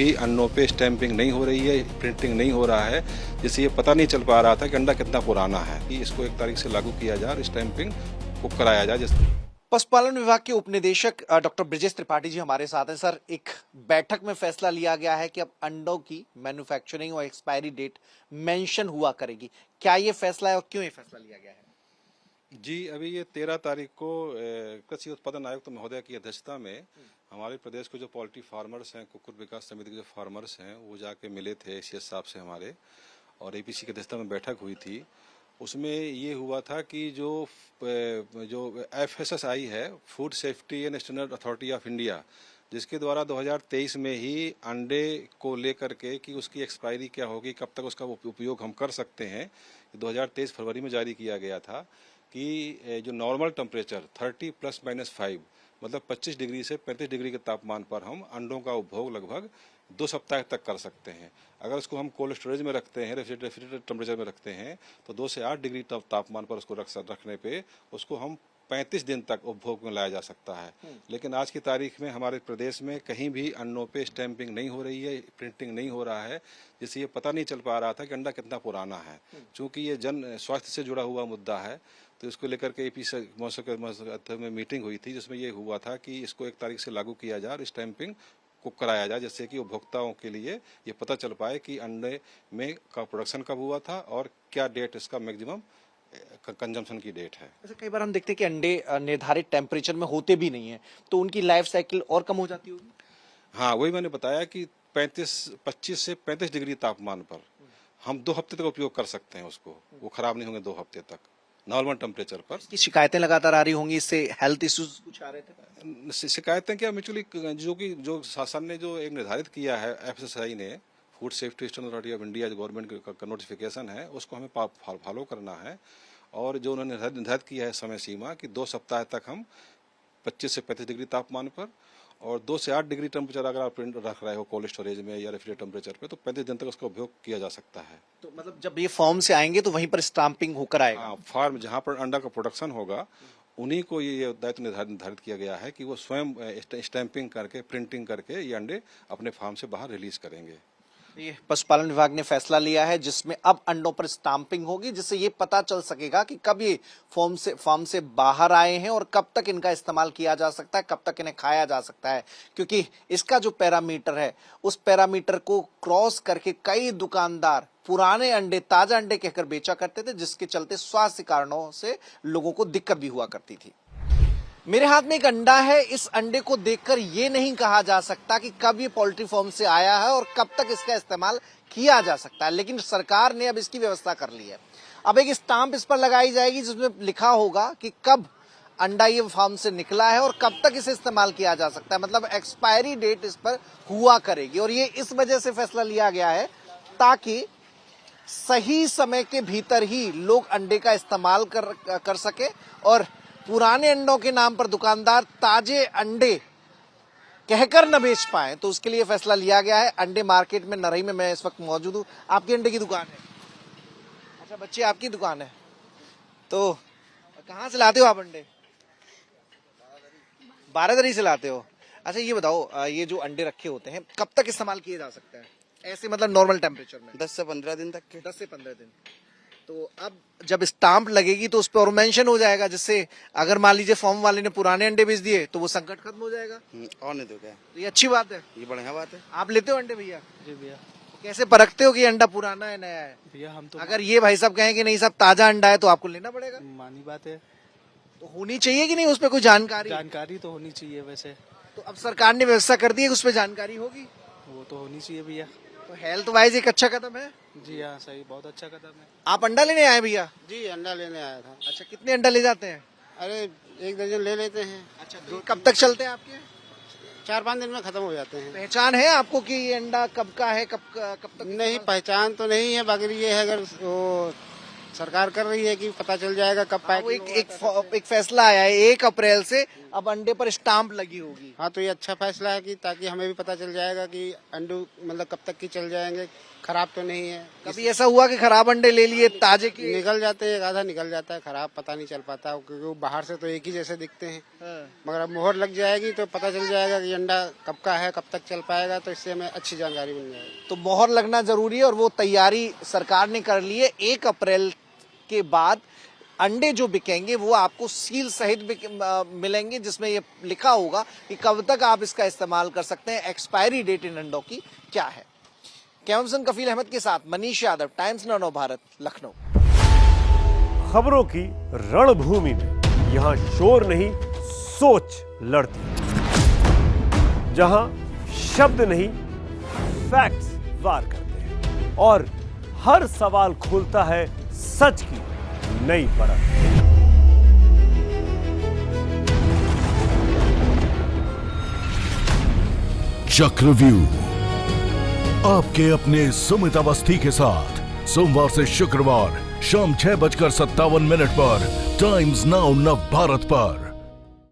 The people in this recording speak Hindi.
भी अन्नों पे स्टैंपिंग नहीं हो रही है, प्रिंटिंग नहीं हो रहा है, जिससे ये पता नहीं चल पा रहा था कि अंडा कितना पुराना है। कि इसको 1 तारीख से लागू किया जाए और स्टैंपिंग को कराया जाए। पशुपालन विभाग के उप निदेशक डॉक्टर ब्रजेश त्रिपाठी जी हमारे साथ हैं। सर, एक बैठक में फैसला लिया गया है कि अब अंडों की मैन्युफैक्चरिंग और एक्सपायरी डेट मेंशन हुआ करेगी। क्या ये फैसला है और क्यों ये फैसला लिया गया है? जी, अभी ये 13 तारीख को कृषि उत्पादन आयुक्त महोदय की अध्यक्षता में हमारे प्रदेश के जो पोल्ट्री फार्मर्स हैं, कुक्कुट विकास समिति के जो फार्मर्स हैं, वो जाके मिले थे सीएस साहब से हमारे, और एपीसी की अध्यक्षता में बैठक हुई थी। उसमें ये हुआ था कि जो एफएसएसआई है, food safety and standard authority of India, जिसके द्वारा 2023 में ही अंडे को लेकर के कि उसकी एक्सपायरी क्या होगी, कब तक उसका उपयोग हम कर सकते हैं, 2023 फरवरी में जारी किया गया था कि जो नॉर्मल टेम्परेचर 30 ± 5 मतलब 25 डिग्री से 35 डिग्री के तापमान पर हम अंडों का उपभोग लगभग 2 सप्ताह तक कर सकते हैं। अगर उसको हम कोल्ड स्टोरेज में रखते हैं, रेफ्रिजरेटर टेम्परेचर में रखते हैं, तो 2 से 8 डिग्री तापमान पर उसको रखने पे उसको हम 35 दिन तक उपभोग में लाया जा सकता है। लेकिन आज की तारीख में हमारे प्रदेश में कहीं भी अन्नों पे स्टैंपिंग नहीं हो रही है, प्रिंटिंग नहीं हो रहा है, जिससे ये पता नहीं चल पा रहा था कि अंडा कितना पुराना है। चूँकि ये जन स्वास्थ्य से जुड़ा हुआ मुद्दा है, तो इसको लेकर के एपी में मीटिंग हुई थी, जिसमें ये हुआ था कि इसको 1 तारीख से लागू किया जाए और स्टैंपिंग को कराया जाए, जिससे कि उपभोक्ताओं के लिए ये पता चल पाए कि अंडे में का प्रोडक्शन कब हुआ था और क्या डेट इसका मैक्सिमम कंजम्पशन की डेट है। ऐसे कई बार हम देखते हैं कि अंडे निर्धारित टेम्परेचर में होते भी नहीं है, तो उनकी लाइफ साइकिल और कम हो जाती होगी। हाँ, वही मैंने बताया कि 25 से 35 डिग्री तापमान पर हम 2 हफ्ते तक उपयोग कर सकते हैं उसको, वो खराब नहीं होंगे 2 हफ्ते तक नॉर्मल टेम्परेचर पर। इसकी शिकायतें लगातार आ रही होंगी, इससे हेल्थ इश्यूज कुछ आ रहे थे? शिकायतें क्या, म्यूचुअली जो शासन ने जो एक निर्धारित किया है, एफएसएसआई ने, food safety standard authority of India, जो गवर्नमेंट का नोटिफिकेशन है, उसको हमें फॉलो करना है। और जो उन्होंने निर्धारित किया है समय सीमा कि 2 सप्ताह तक हम 25 से 35 डिग्री तापमान पर और 2 से 8 डिग्री टेम्परेचर अगर आप रख रहे हो कोल्ड स्टोरेज में या रेफ्रिजरेटर टेम्परेचर पे, तो 35 दिन तक उसका उपयोग किया जा सकता है। तो मतलब जब ये फॉर्म से आएंगे तो वहीं पर स्टाम्पिंग होकर आएगा? हाँ, फार्म जहाँ पर अंडा का प्रोडक्शन होगा, उन्हीं को ये दायित्व निर्धारित किया गया है कि वो स्वयं स्टैंपिंग करके, प्रिंटिंग करके ये अंडे अपने फार्म से बाहर रिलीज करेंगे। ये पशुपालन विभाग ने फैसला लिया है जिसमें अब अंडों पर स्टाम्पिंग होगी, जिससे ये पता चल सकेगा कि कब ये फार्म से बाहर आए हैं और कब तक इनका इस्तेमाल किया जा सकता है, कब तक इन्हें खाया जा सकता है। क्योंकि इसका जो पैरामीटर है, उस पैरामीटर को क्रॉस करके कई दुकानदार पुराने अंडे ताजा अंडे कहकर बेचा करते थे, जिसके चलते स्वास्थ्य कारणों से लोगों को दिक्कत भी हुआ करती थी। मेरे हाथ में एक अंडा है, इस अंडे को देखकर ये नहीं कहा जा सकता कि कब ये पोल्ट्री फार्म से आया है और कब तक इसका इस्तेमाल किया जा सकता है, लेकिन सरकार ने अब इसकी व्यवस्था कर ली है। अब एक स्टाम्प इस पर लगाई जाएगी जिसमें लिखा होगा कि कब अंडा ये फार्म से निकला है और कब तक इसे इस्तेमाल किया जा सकता है, मतलब एक्सपायरी डेट इस पर हुआ करेगी। और ये इस वजह से फैसला लिया गया है ताकि सही समय के भीतर ही लोग अंडे का इस्तेमाल कर सके और पुराने अंडों के नाम पर दुकानदार ताजे अंडे कहकर न बेच पाए। तो उसके लिए फैसला लिया गया है। अंडे मार्केट में नरही में मैं इस वक्त मौजूद हूँ। आपकी अंडे की दुकान है? अच्छा बच्चे, आपकी दुकान है, तो कहाँ से लाते हो आप अंडे? बारादरी से लाते हो। अच्छा ये बताओ, ये जो अंडे रखे होते हैं कब तक इस्तेमाल किए जा सकते हैं ऐसे, मतलब नॉर्मल टेम्परेचर में? 10 से 15 दिन तक के। 10 से 15 दिन। तो अब जब स्टाम्प लगेगी तो उस पर और मेंशन हो जाएगा, जिससे अगर मान लीजिए फॉर्म वाले ने पुराने अंडे बेच दिए तो वो संकट खत्म हो जाएगा। और नहीं तो क्या, तो ये अच्छी बात है, ये बढ़िया बात है। आप लेते हो अंडे भैया? जी भैया। कैसे परखते हो कि अंडा पुराना है नया है? भैया हम तो अगर ये भाई साहब कहें कि नहीं साहब ताजा अंडा है तो आपको लेना पड़ेगा। मानी बात है, तो होनी चाहिए कि नहीं उस पर कोई जानकारी? जानकारी तो होनी चाहिए वैसे। तो अब सरकार ने व्यवस्था कर दी है कि उस पर जानकारी होगी, वो तो होनी चाहिए भैया। तो हेल्थ वाइज एक अच्छा कदम है। जी हाँ, सही, बहुत अच्छा कदम है। आप अंडा लेने आए भैया? जी अंडा लेने आया था। अच्छा, कितने अंडा ले जाते हैं? अरे 1 दर्जन ले लेते हैं। अच्छा, तो कब तक चलते हैं आपके? 4-5 दिन में खत्म हो जाते हैं। पहचान है आपको कि ये अंडा कब का है, कब तक? नहीं, पहचान तो नहीं है, बाकी ये है अगर वो सरकार कर रही है कि पता चल जाएगा कब वो पैकिंग एक फैसला आया है 1 अप्रैल से अब अंडे पर स्टाम्प लगी होगी। हाँ, तो ये अच्छा फैसला है कि ताकि हमें भी पता चल जाएगा कि अंडू मतलब कब तक की चल जाएंगे, खराब तो नहीं है। कभी ऐसा हुआ कि खराब अंडे ले लिए ताजे की? निकल जाते हैं, एक आधा निकल जाता है खराब, पता नहीं चल पाता क्योंकि वो बाहर से तो एक ही जैसे दिखते हैं। मगर अब मोहर लग जाएगी तो पता चल जाएगा कि अंडा कब का है, कब तक चल पाएगा, तो इससे हमें अच्छी जानकारी मिल जाएगी। तो मोहर लगना जरूरी है और वो तैयारी सरकार ने कर ली है। 1 अप्रैल के बाद अंडे जो बिकेंगे वो आपको सील सहित मिलेंगे, जिसमें ये लिखा होगा कि कब तक आप इसका इस्तेमाल कर सकते हैं, एक्सपायरी डेट इन अंडों की क्या है। कैमरामैन कफील अहमद के साथ मनीष यादव, टाइम्स नाउ नव भारत, लखनऊ। खबरों की रणभूमि में यहाँ शोर नहीं सोच लड़ती है, जहां शब्द नहीं फैक्ट्स वार करते हैं और हर सवाल खोलता है सच की नई परत। चक्रव्यूह आपके अपने सुमित अवस्थी के साथ सोमवार से शुक्रवार शाम 6:57 पर टाइम्स नाउ नव भारत पर।